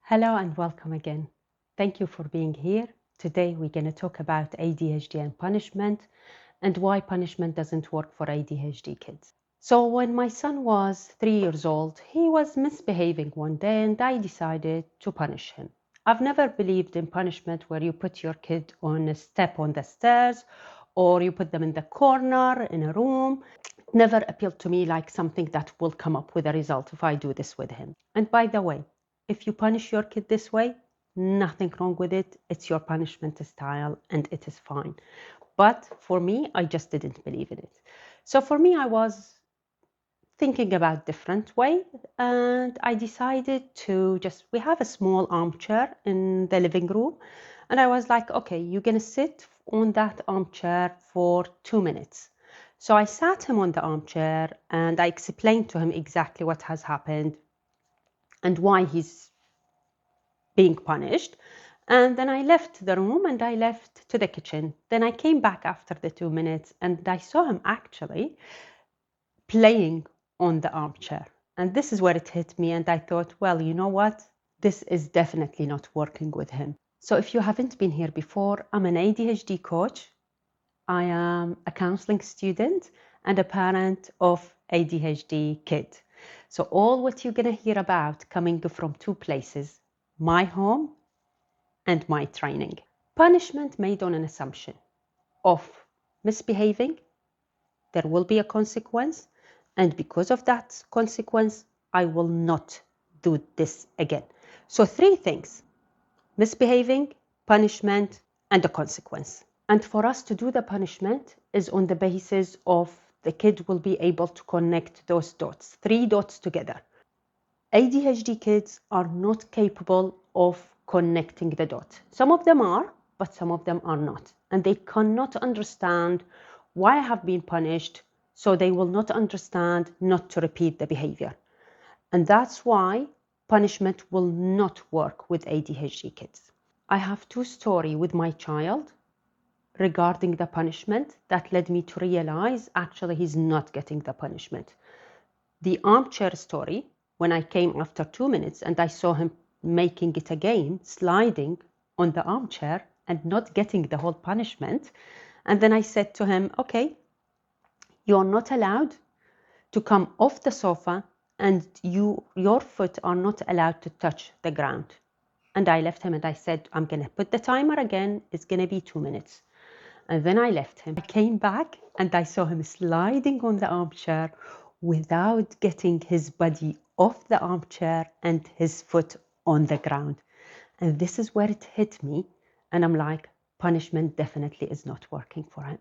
Hello and welcome again. Thank you for being here. Today we're going to talk about ADHD and punishment and why punishment doesn't work for ADHD kids. So when my son was 3 years old, he was misbehaving one day and I decided to punish him. I've never believed in punishment where you put your kid on a step on the stairs or you put them in the corner in a room. Never appealed to me like something that will come up with a result if I do this with him. And by the way, if you punish your kid this way, nothing wrong with it. It's your punishment style and it is fine. But for me, I just didn't believe in it. So for me, I was thinking about different way and I decided to we have a small armchair in the living room. And I was like, okay, you're going to sit on that armchair for 2 minutes. So I sat him on the armchair and I explained to him exactly what has happened and why he's being punished. And then I left the room and I left to the kitchen. Then I came back after the 2 minutes and I saw him actually playing on the armchair. And this is where it hit me. And I thought, well, you know what? This is definitely not working with him. So if you haven't been here before, I'm an ADHD coach. I am a counseling student and a parent of ADHD kid. So all what you're going to hear about coming from two places, my home and my training. Punishment made on an assumption of misbehaving, there will be a consequence, and because of that consequence, I will not do this again. So 3 things: misbehaving, punishment, and a consequence. And for us to do the punishment is on the basis of the kid will be able to connect those dots, 3 dots together. ADHD kids are not capable of connecting the dot. Some of them are, but some of them are not. And they cannot understand why I have been punished, so they will not understand not to repeat the behavior. And that's why punishment will not work with ADHD kids. I have 2 stories with my child regarding the punishment that led me to realize actually he's not getting the punishment. The armchair story, when I came after 2 minutes and I saw him making it again, sliding on the armchair and not getting the whole punishment. And then I said to him, okay, you're not allowed to come off the sofa and your foot are not allowed to touch the ground. And I left him and I said, I'm going to put the timer again. It's going to be 2 minutes. And then I left him. I came back and I saw him sliding on the armchair without getting his body off the armchair and his foot on the ground. And this is where it hit me. And I'm like, punishment definitely is not working for him.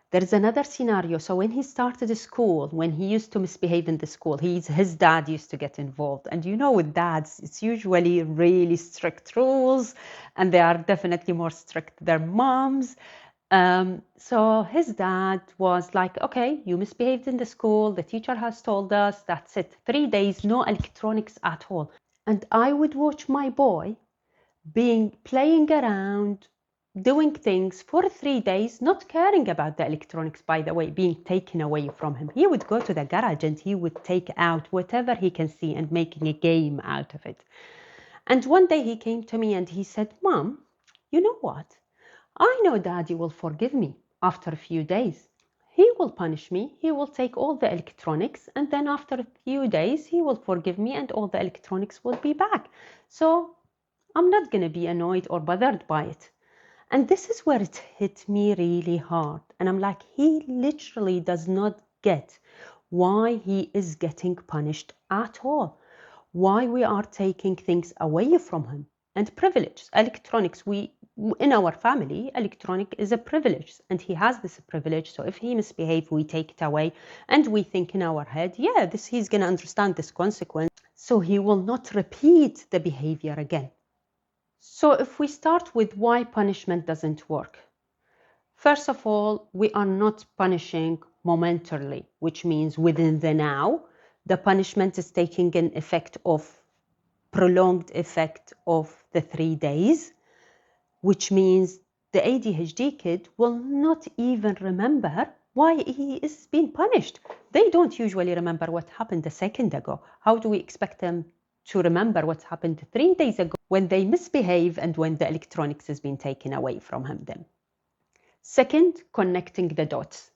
There's another scenario. So when he started school, when he used to misbehave in the school, his dad used to get involved. And you know, with dads, it's usually really strict rules, and they are definitely more strict than moms. So his dad was like, okay, you misbehaved in the school. The teacher has told us that's it. 3 days, no electronics at all. And I would watch my boy playing around, doing things for 3 days, not caring about the electronics, by the way, being taken away from him. He would go to the garage and he would take out whatever he can see and making a game out of it. And one day he came to me and he said, Mom, you know what? I know Daddy will forgive me after a few days. He will punish me. He will take all the electronics. And then after a few days, he will forgive me and all the electronics will be back. So I'm not going to be annoyed or bothered by it. And this is where it hit me really hard. And I'm like, he literally does not get why he is getting punished at all. Why we are taking things away from him. And privilege, electronics, in our family, electronic is a privilege. And he has this privilege. So if he misbehaves, we take it away. And we think in our head, yeah, he's going to understand this consequence. So he will not repeat the behavior again. So if we start with why punishment doesn't work. First of all, we are not punishing momentarily, which means within the now. The punishment is taking an effect of prolonged effect of the 3 days, which means the ADHD kid will not even remember why he is being punished. They don't usually remember what happened a second ago. How do we expect them to remember what happened 3 days ago when they misbehave and when the electronics has been taken away from them. Second, connecting the dots.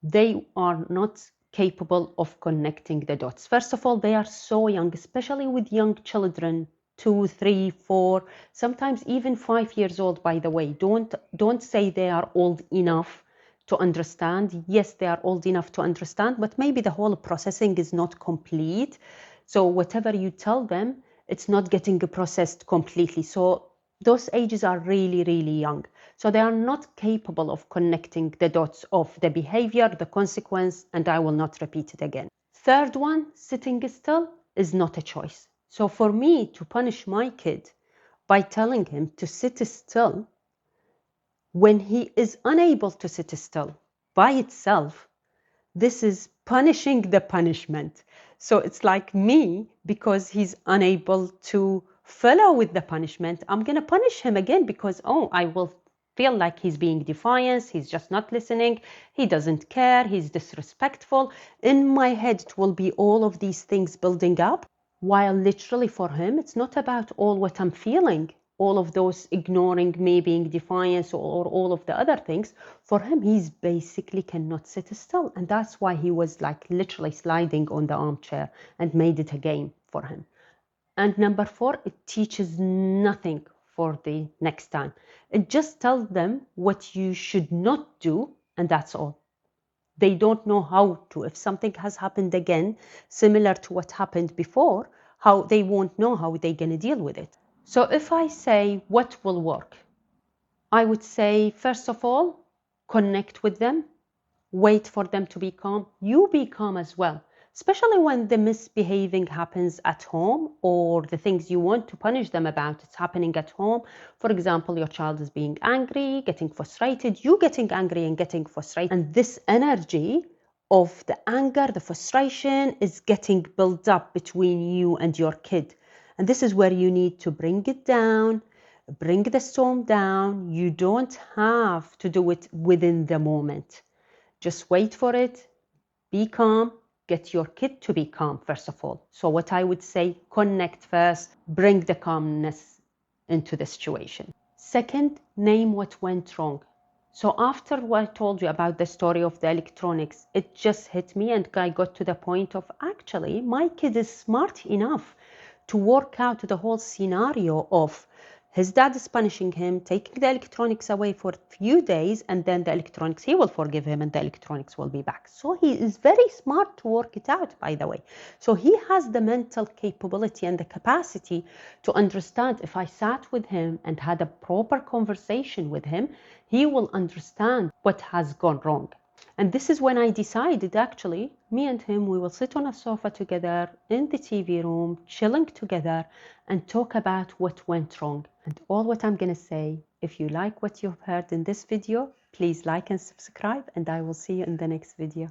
They are not capable of connecting the dots. First of all, they are so young, especially with young children, 2, 3, 4, sometimes even 5 years old, by the way. Don't say they are old enough to understand. Yes, they are old enough to understand, but maybe the whole processing is not complete. So whatever you tell them, it's not getting processed completely. So those ages are really, really young. So they are not capable of connecting the dots of the behavior, the consequence, and I will not repeat it again. Third one, sitting still is not a choice. So for me to punish my kid by telling him to sit still when he is unable to sit still by itself, this is punishing the punishment. So it's like me, because he's unable to follow with the punishment, I'm going to punish him again because, I will feel like he's being defiant, he's just not listening, he doesn't care, he's disrespectful. In my head, it will be all of these things building up, while literally for him, it's not about all what I'm feeling, all of those ignoring me, being defiant, or all of the other things. For him, he's basically cannot sit still. And that's why he was like literally sliding on the armchair and made it a game for him. And number 4, it teaches nothing for the next time. It just tells them what you should not do, and that's all. They don't know how to. If something has happened again, similar to what happened before, how they won't know how they're going to deal with it. So if I say what will work, I would say, first of all, connect with them, wait for them to be calm. You be calm as well, especially when the misbehaving happens at home, or the things you want to punish them about, it's happening at home. For example, your child is being angry, getting frustrated, you getting angry and getting frustrated. And this energy of the anger, the frustration is getting built up between you and your kid. And this is where you need to bring it down, bring the storm down. You don't have to do it within the moment. Just wait for it, be calm, get your kid to be calm first of all. So what I would say, connect first, bring the calmness into the situation. Second, name what went wrong. So after what I told you about the story of the electronics, it just hit me and I got to the point of, actually, my kid is smart enough to work out the whole scenario of his dad is punishing him, taking the electronics away for a few days, and then the electronics, he will forgive him and the electronics will be back. So he is very smart to work it out, by the way. So he has the mental capability and the capacity to understand. If I sat with him and had a proper conversation with him, he will understand what has gone wrong. And this is when I decided, actually, me and him, we will sit on a sofa together in the TV room, chilling together, and talk about what went wrong. And all what I'm going to say, if you like what you've heard in this video, please like and subscribe, and I will see you in the next video.